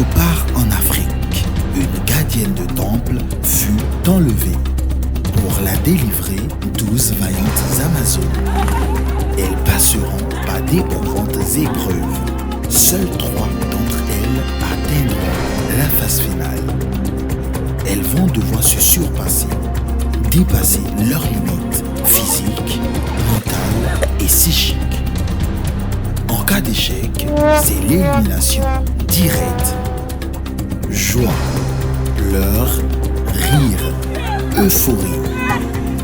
Quelque part en Afrique, une gardienne de temple fut enlevée. Pour la délivrer, 12 vaillantes Amazones. Elles passeront par d'éprouvantes épreuves. Seules 3 d'entre elles atteindront la phase finale. Elles vont devoir se surpasser, dépasser leurs limites physiques, mentales et psychiques. En cas d'échec, c'est l'élimination directe. Joie, pleurs, rire, euphorie.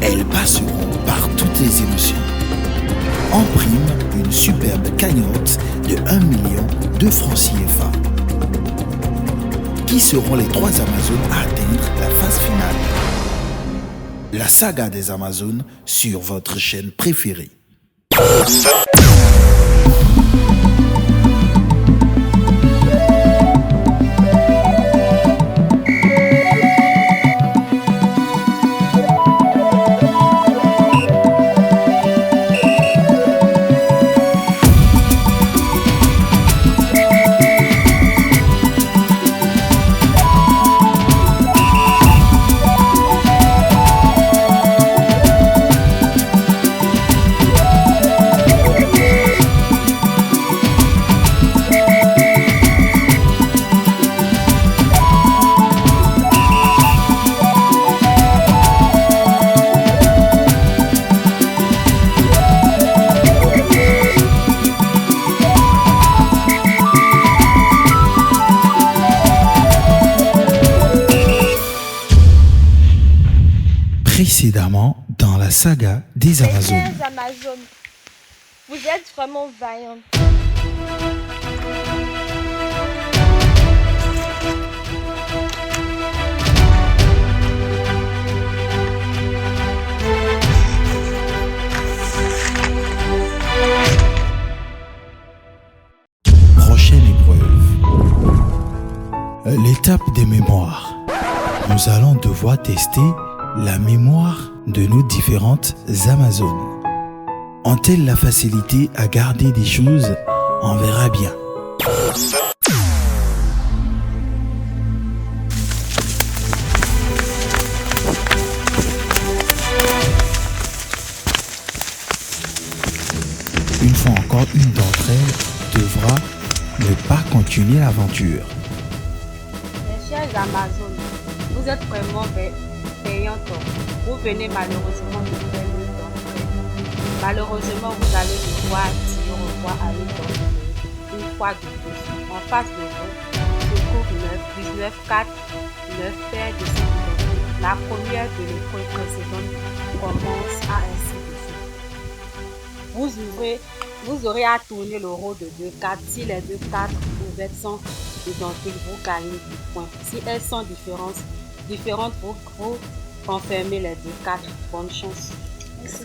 Elles passeront par toutes les émotions. En prime, une superbe cagnotte de 1 million de francs CFA. Qui seront les 3 Amazones à atteindre la phase finale? La saga des Amazones sur votre chaîne préférée. Précédemment dans la saga des Amazones. Les Amazones, vous êtes vraiment vaillantes. Prochaine épreuve. L'étape des mémoires. Nous allons devoir tester la mémoire de nos différentes Amazones. Ont-elles la facilité à garder des choses? On verra bien. Une fois encore, une d'entre elles devra ne pas continuer l'aventure. Mes chers Amazones, vous êtes vraiment payantes. Vous venez malheureusement de faire le d'entrée. Malheureusement, vous allez devoir dire au revoir à une d'entrée une fois de plus. En face de vous se trouve 9, 19, 4, 9 paires de identités. La première de l'épreuve précédente commence à ainsi de suite. Vous aurez à tourner le rôle de 2 cartes. Si les 2 cartes ouvertes sont identiques, vous gagnez du point. Si elles sont différentes, vous confirmez les 2 cartes. Bonne chance. Merci.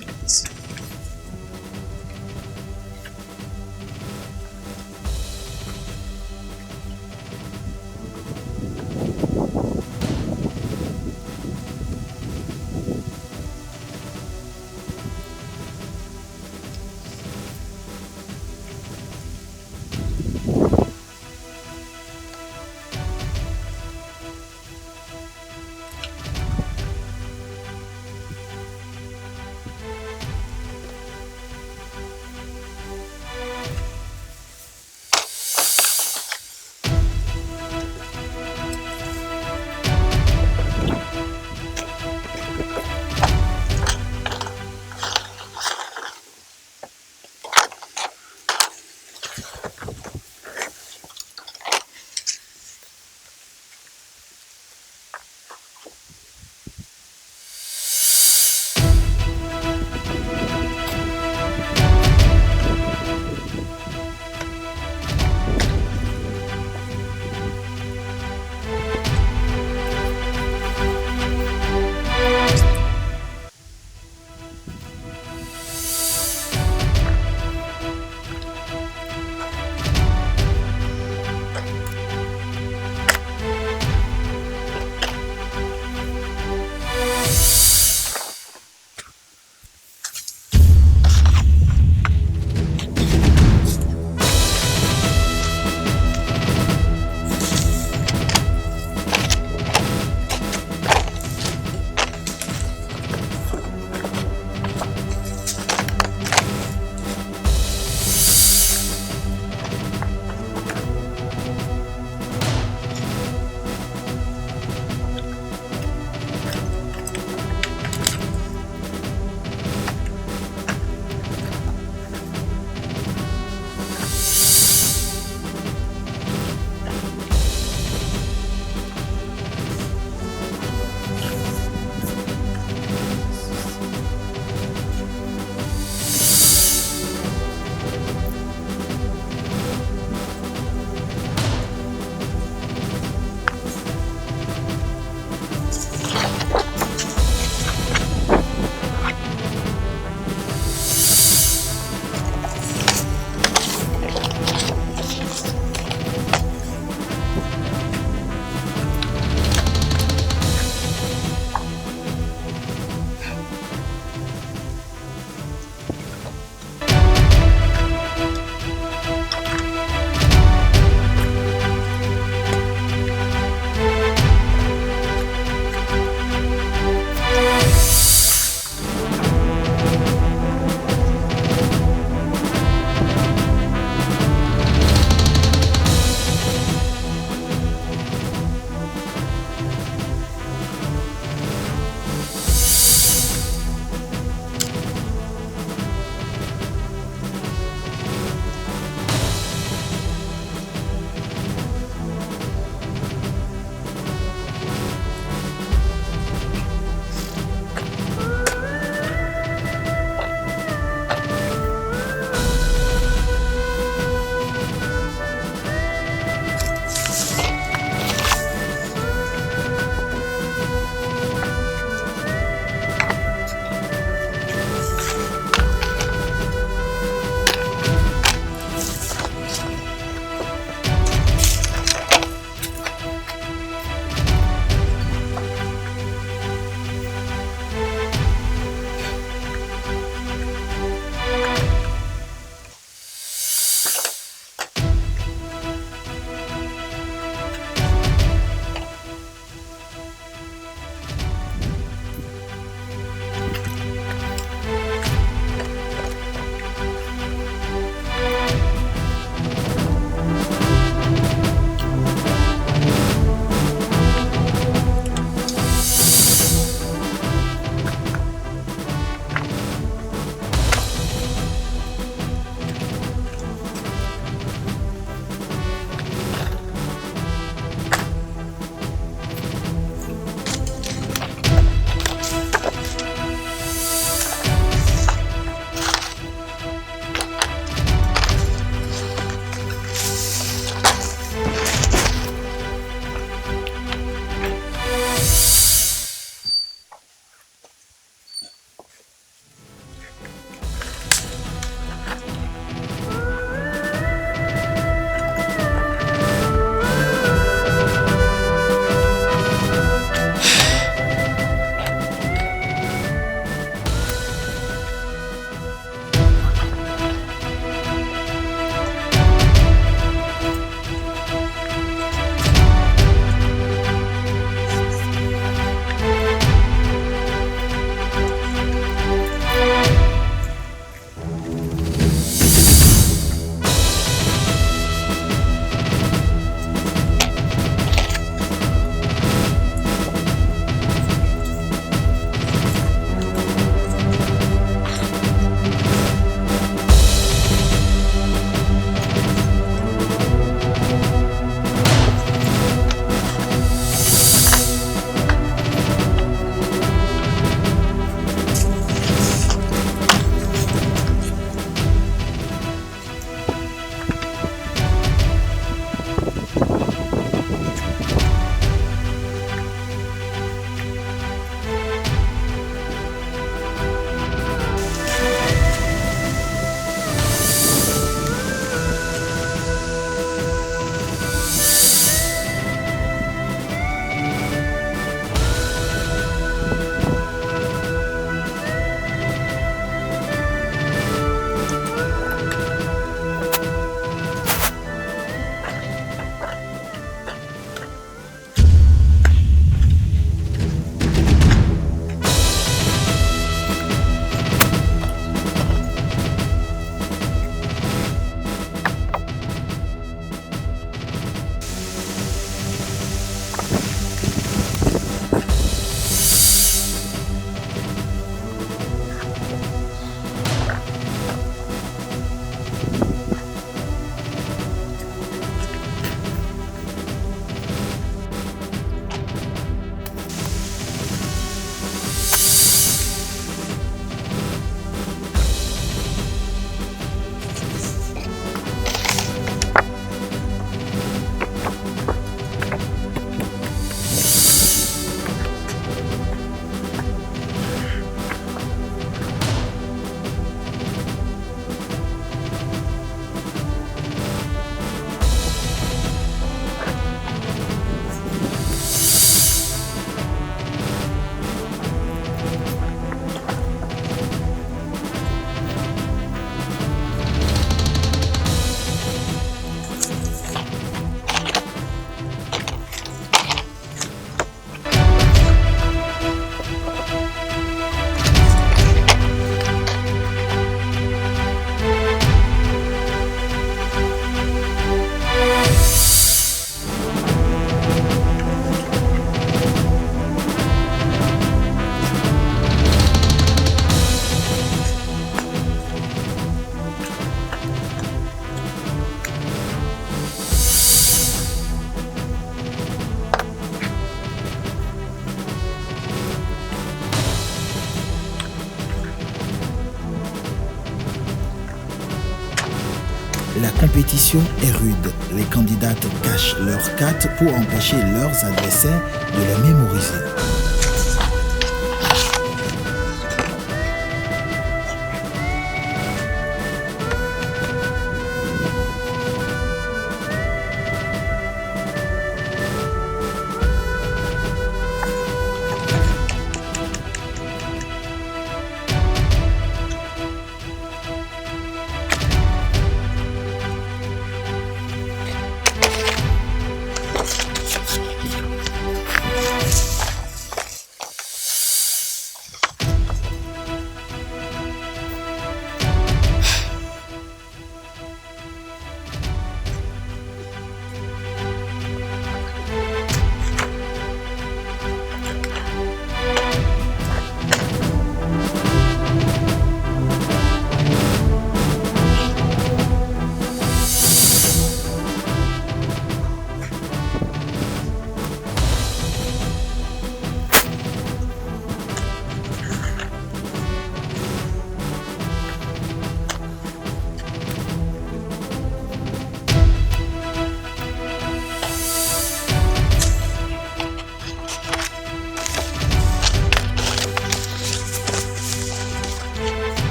compétition est rude. Les candidates cachent leurs cartes pour empêcher leurs adversaires de les mémoriser.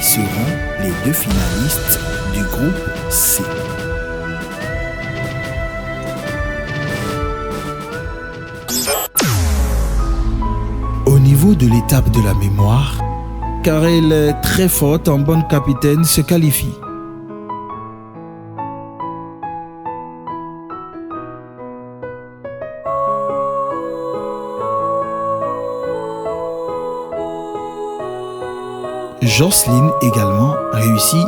Seront les deux finalistes du groupe C. Au niveau de l'étape de la mémoire, car elle est très forte en bonne capitaine, se qualifie. Jocelyne également réussit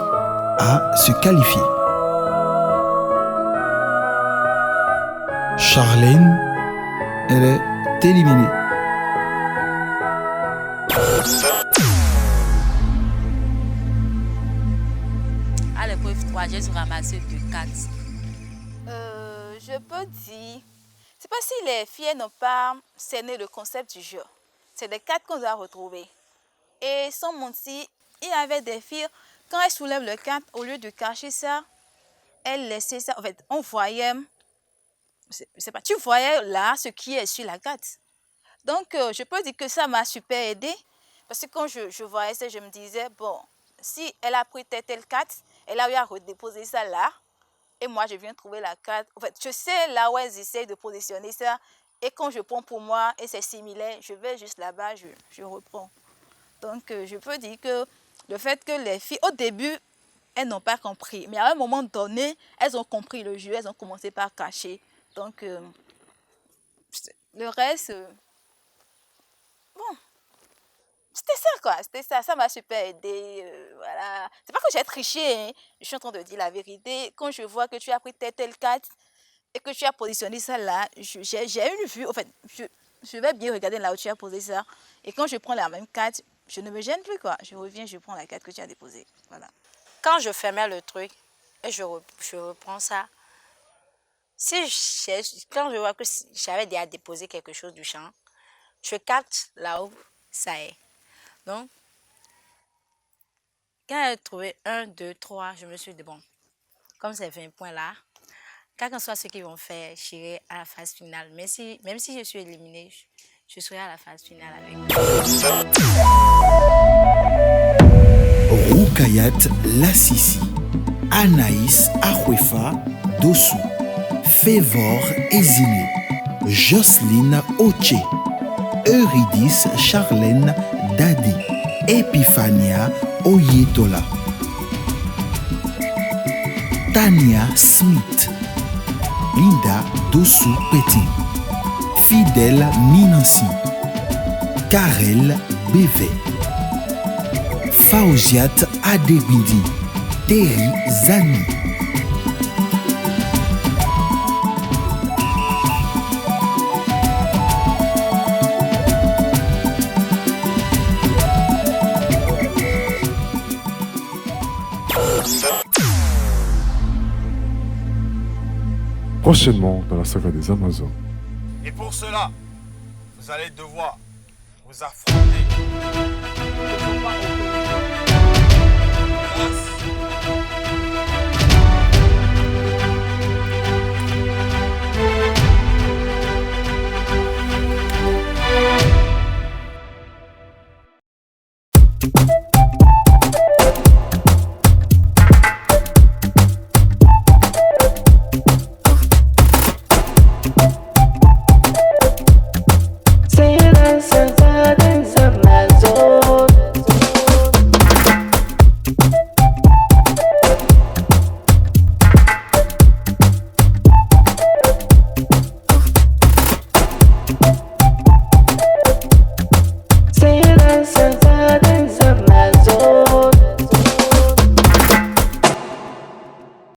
à se qualifier. Charlène, elle est éliminée. À l'épreuve 3, j'ai ramassé 2 cartes. Je peux dire, c'est pas si les filles n'ont pas cerné le concept du jeu. C'est des cartes qu'on doit retrouver. Et sans mentir, il y avait des filles, quand elles soulèvent le carte, au lieu de cacher ça, elles laissaient ça. En fait, on voyait, je sais pas, tu voyais là ce qui est sur la carte. Donc, je peux dire que ça m'a super aidé. Parce que quand je voyais ça, je me disais, bon, si elle a pris telle carte, elle a eu à redéposer ça là. Et moi, je viens trouver la carte. En fait, je sais là où elles essaient de positionner ça. Et quand je prends pour moi et c'est similaire, je vais juste là-bas, je reprends. Donc, je peux dire que le fait que les filles, au début, elles n'ont pas compris. Mais à un moment donné, elles ont compris le jeu, elles ont commencé par cacher. Donc, le reste, bon, c'était ça quoi. C'était ça, ça m'a super aidé. Voilà. C'est pas que j'ai triché, hein. Je suis en train de dire la vérité. Quand je vois que tu as pris telle carte et que tu as positionné ça là, j'ai une vue. En fait, je vais bien regarder là où tu as posé ça. Et quand je prends la même carte, je ne me gêne plus quoi. Je reviens, je prends la carte que tu as déposée. Voilà. quand je fermais le truc, et je reprends ça, quand je vois que j'avais déjà déposé quelque chose du champ, je capte là où ça est. Donc, quand j'ai trouvé 1, 2, 3, je me suis dit, bon, comme c'est 20 points là, quel que soit ce qu'ils vont faire, j'irai à la phase finale. Même si je suis éliminée, je serai à la phase finale avec eux. Rukayat Lassisi, Anaïs Ahuefa Dossou, Févor Ezine, Jocelyne Oche, Eurydice Charlène Dadi, Epiphania Oyetola, Tania Smith, Linda Dossou Petit, Fidèle Minansi, Karel Bévé, Fauziat Adebidi, Terry Zani. Prochainement dans la saga des Amazones. Et pour cela, vous allez devoir vous affronter.